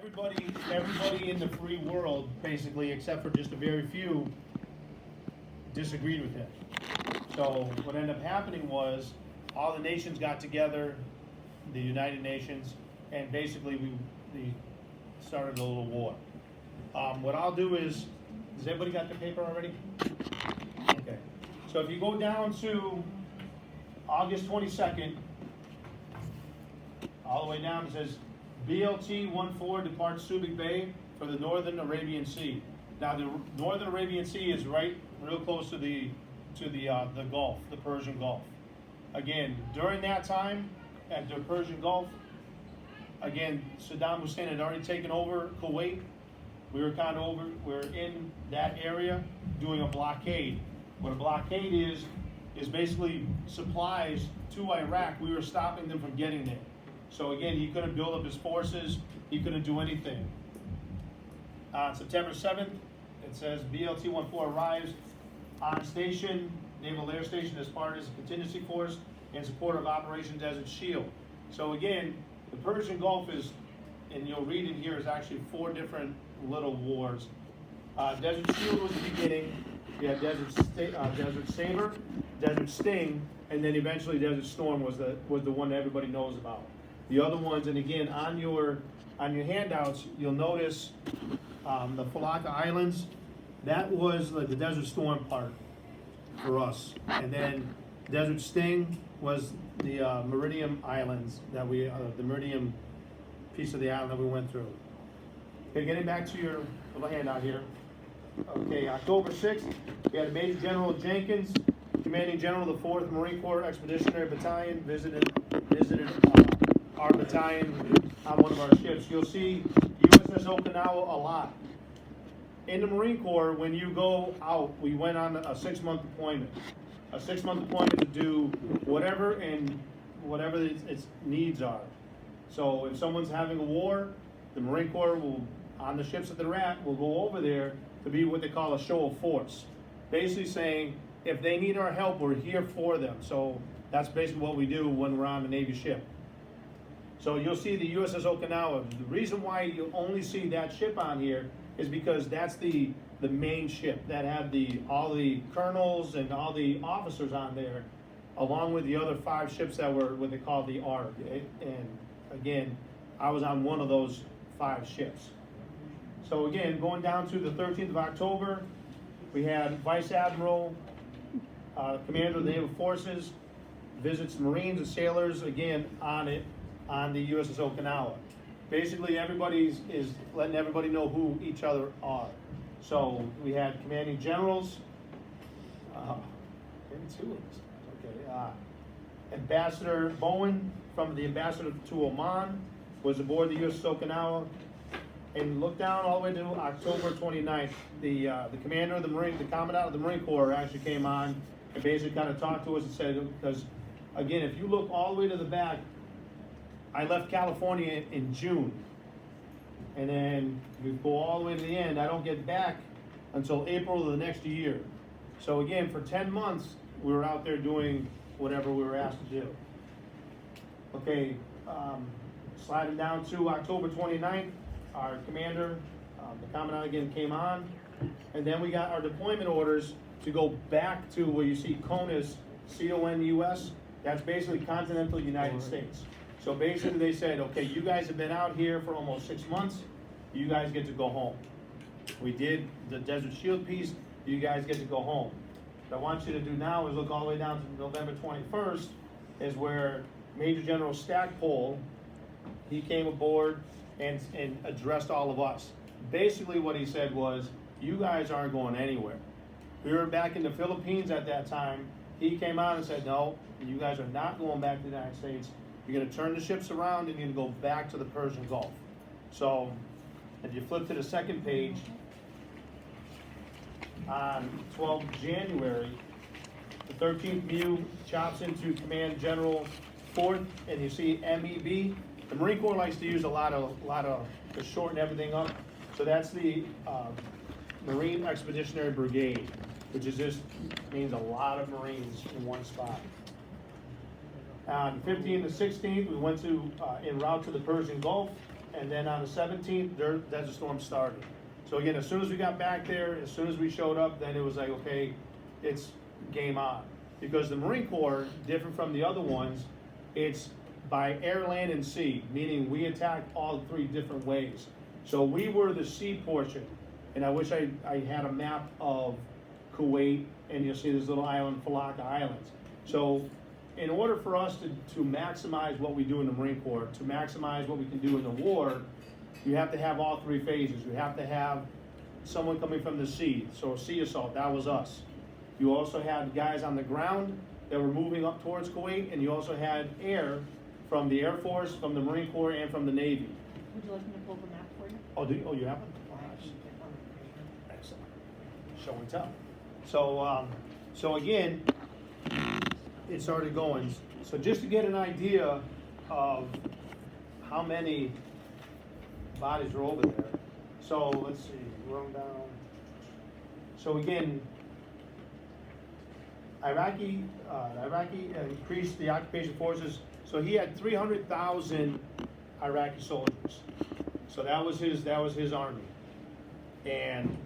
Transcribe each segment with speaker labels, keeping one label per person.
Speaker 1: everybody in the free world, basically, except for just a very few, disagreed with him. So what ended up happening was all the nations got together, the United Nations, and basically we started a little war. What I'll do is, has everybody got the paper already? Okay. So if you go down to August 22nd, all the way down, it says BLT-14 departs Subic Bay for the Northern Arabian Sea. Now the Northern Arabian Sea is right, real close to the Gulf, the Persian Gulf. Again, during that time, at the Persian Gulf, again, Saddam Hussein had already taken over Kuwait. We were in that area doing a blockade. What a blockade is basically supplies to Iraq. We were stopping them from getting there. So again, he couldn't build up his forces. He couldn't do anything. On September 7th, it says BLT-14 arrives on station, Naval Air Station, as part of his contingency force in support of Operation Desert Shield. So again, the Persian Gulf is, and you'll read in here, is actually 4 different little wars. Desert Shield was the beginning. You had Desert Saber, Desert Sting, and then eventually Desert Storm was the one that everybody knows about. The other ones, and again, on your handouts, you'll notice the Falaka Islands. That was like the Desert Storm part for us, and then Desert Sting was the Meridian Islands that the Meridian piece of the island that we went through. Okay, getting back to your little handout here. Okay, October 6th, we had Major General Jenkins, Commanding General of the 4th Marine Corps Expeditionary Battalion, visited our battalion on one of our ships. You'll see USS Okinawa a lot. In the Marine Corps, when you go out, we went on a 6-month deployment. A 6-month deployment to do whatever its needs are. So if someone's having a war, the Marine Corps will, on the ships that they're at, will go over there to be what they call a show of force. Basically saying, if they need our help, we're here for them. So that's basically what we do when we're on a Navy ship. So you'll see the USS Okinawa. The reason why you only see that ship on here is because that's the main ship that had all the colonels and all the officers on there, along with the other 5 ships that were what they call the ARG. And again, I was on one of those 5 ships. So again, going down to the 13th of October, we had Vice Admiral, Commander of the Naval Forces, visits Marines and sailors, again, on the USS Okinawa. Basically, everybody is letting everybody know who each other are. So we had commanding generals, Ambassador Bowen from the ambassador to Oman was aboard the USS Okinawa. And look down all the way to October 29th. The commander of the commandant of the Marine Corps actually came on and basically kind of talked to us and said, because again, if you look all the way to the back, I left California in June. And then we go all the way to the end. I don't get back until April of the next year. So again, for 10 months, we were out there doing whatever we were asked to do. Okay, sliding down to October 29th, our commander, the commandant again came on. And then we got our deployment orders to go back to where you see CONUS, C-O-N-U-S. That's basically continental United States. So basically they said, okay, you guys have been out here for almost 6 months. You guys get to go home. We did the Desert Shield piece. You guys get to go home. What I want you to do now is look all the way down to November 21st, is where Major General Stackpole, he came aboard and addressed all of us. Basically what he said was, you guys aren't going anywhere. We were back in the Philippines at that time. He came out and said, no, you guys are not going back to the United States. You're going to turn the ships around and you're going to go back to the Persian Gulf. So if you flip to the second page, on 12th January, the 13th MEU chops into Command General 4th, and you see MEB. The Marine Corps likes to use a lot of to shorten everything up. So that's the Marine Expeditionary Brigade, which is just means a lot of Marines in one spot. On 15th and 16th, we went to en route to the Persian Gulf. and then on the 17th, Desert Storm started. So again, as soon as we got back there, as soon as we showed up, then it was like, okay, it's game on. Because the Marine Corps, different from the other ones, it's by air, land, and sea, meaning we attacked all three different ways. So we were the sea portion, and I wish I had a map of Kuwait, and you'll see this little island, Falaka Islands. So in order for us to maximize what we do in the Marine Corps, to maximize what we can do in the war, you have to have all three phases. You have to have someone coming from the sea, so sea assault, that was us. You also had guys on the ground that were moving up towards Kuwait, and you also had air from the Air Force, from the Marine Corps, and from the Navy.
Speaker 2: Would you like me to pull the map for you?
Speaker 1: Oh, you have one? Oh, nice. Excellent. Show and tell. So again, it started going. So just to get an idea of how many bodies are over there. So let's see, run down. So again, Iraqi increased the occupation forces. So he had 300,000 Iraqi soldiers. So that was his army. And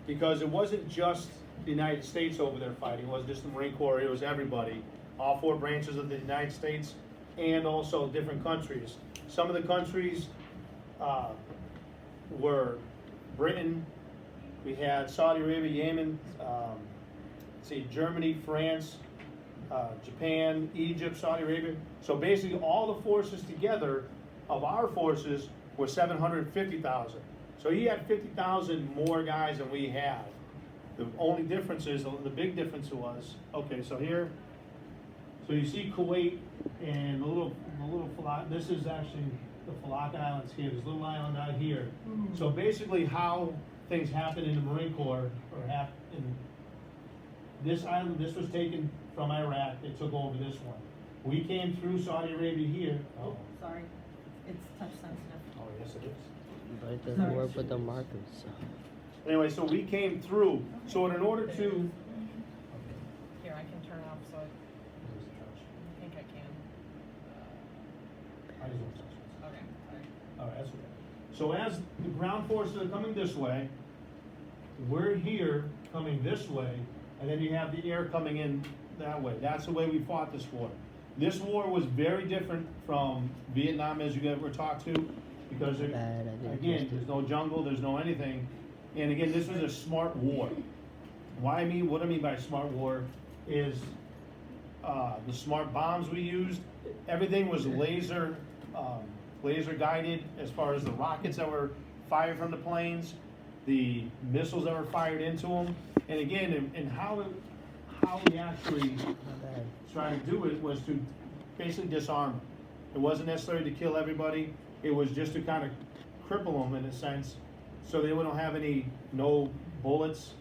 Speaker 1: because it wasn't just the United States over there fighting, it wasn't just the Marine Corps, it was everybody. All four branches of the United States and also different countries. Some of the countries were Britain, we had Saudi Arabia, Yemen, Germany, France, Japan, Egypt, Saudi Arabia. So basically all the forces together of our forces were 750,000. So he had 50,000 more guys than we have. The only difference is, the big difference was, okay, so here, so you see Kuwait and the little Falak, this is actually the Falak Islands here, this little island out here.
Speaker 2: Mm-hmm.
Speaker 1: So basically how things happen in the Marine Corps, or in this island, this was taken from Iraq, they took over this one. We came through Saudi Arabia here.
Speaker 2: Oh, sorry. It's touch sensitive.
Speaker 1: Oh, yes it is.
Speaker 3: But it doesn't work with the markers.
Speaker 1: Anyway, so we came through. So in order to,
Speaker 2: Here, I can turn it off so I think I can. Okay, sorry.
Speaker 1: all right, that's okay. So as the ground forces are coming this way, we're here coming this way, and then you have the air coming in that way. That's the way we fought this war. This war was very different from Vietnam, as you ever talked to, because again, there's no jungle, there's no anything. And again, this was a smart war. What I mean by smart war is the smart bombs we used. Everything was laser guided as far as the rockets that were fired from the planes, the missiles that were fired into them. And again, and how we actually tried to do it was to basically disarm them. It wasn't necessarily to kill everybody. It was just to kind of cripple them in a sense, so they wouldn't have no bullets,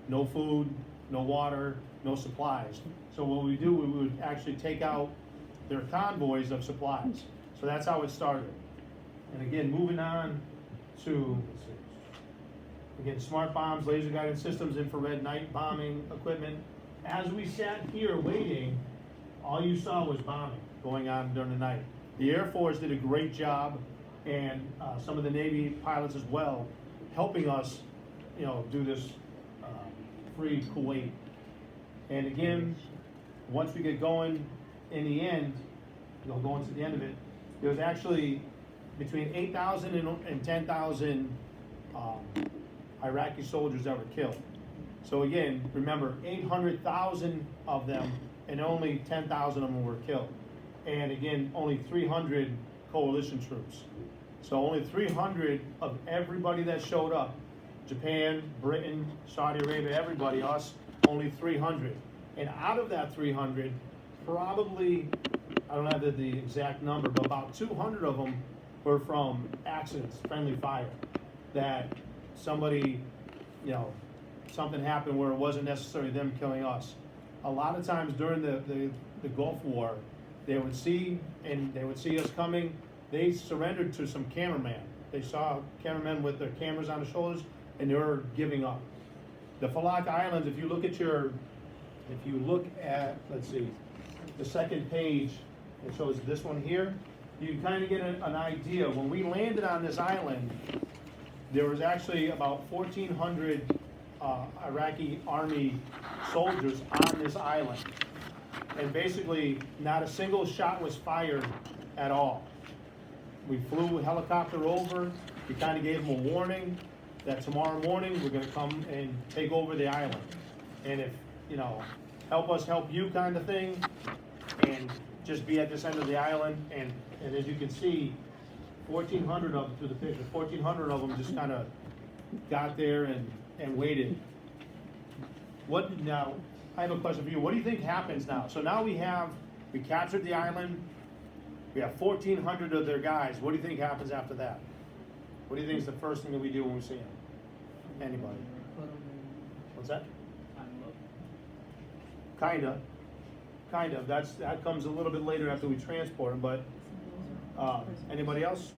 Speaker 1: no food, no water, no supplies. So what we do, we would actually take out their convoys of supplies. So that's how it started. And again, moving on to, again, smart bombs, laser guided systems, infrared night bombing equipment. As we sat here waiting, all you saw was bombing going on during the night. The Air Force did a great job, and some of the Navy pilots as well, helping us, do this free Kuwait. And again, once we get going, in the end, going to the end of it, there was actually between 8,000 and 10,000 Iraqi soldiers that were killed. So again, remember, 800,000 of them, and only 10,000 of them were killed. And again, only 300 coalition troops. So only 300 of everybody that showed up, Japan, Britain, Saudi Arabia, everybody, us, only 300. And out of that 300, probably, I don't have the exact number, but about 200 of them were from accidents, friendly fire, that somebody, something happened where it wasn't necessarily them killing us. A lot of times during the Gulf War, they would see us coming. They surrendered to some cameramen. They saw cameramen with their cameras on their shoulders, and they were giving up. The Falak Islands, if you look at, let's see, the second page, it shows this one here. you can kind of get an idea. When we landed on this island, there was actually about 1,400 Iraqi army soldiers on this island. And basically, not a single shot was fired at all. We flew a helicopter over, we kind of gave them a warning that tomorrow morning, we're gonna come and take over the island. And if, you know, help us help you kind of thing, and just be at this end of the island, and as you can see, 1,400 of them, through the picture, 1,400 of them just kind of got there and waited. What, now, I have a question for you, what do you think happens now? So now we captured the island, we have 1,400 of their guys, what do you think happens after that? What do you think is the first thing that we do when we see them? Anybody? What's that? Kinda, that comes a little bit later after we transport them, but, anybody else?